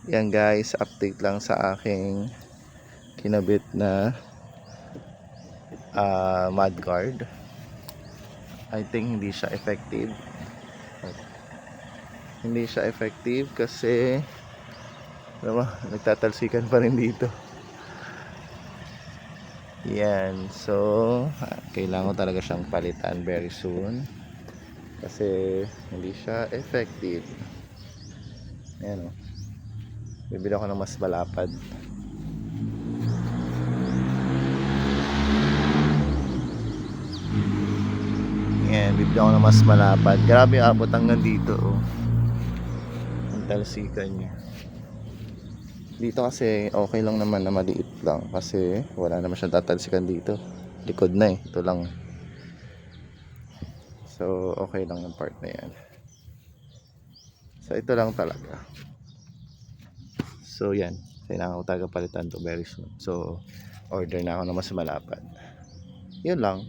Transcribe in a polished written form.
Yan guys, update lang sa aking kinabit na mudguard. I think hindi siya effective. Hindi siya effective kasi nagtatalsikan pa rin dito. Yan, so kailangan ko talaga siyang palitan very soon kasi hindi siya effective. Ayan o, bibili ako ng mas malapad. Yan, bibili ako ng mas malapad. Grabe, abot hanggang dito oh. Ang talsikan niya dito kasi okay lang naman na maliit lang kasi wala naman siyang tatalsikan dito, likod na eh, ito lang. So okay lang yung part na yan. So ito lang talaga. So yan, kailangan ko talaga palitan to very soon. So order na ako ng mas malapad. Yun lang.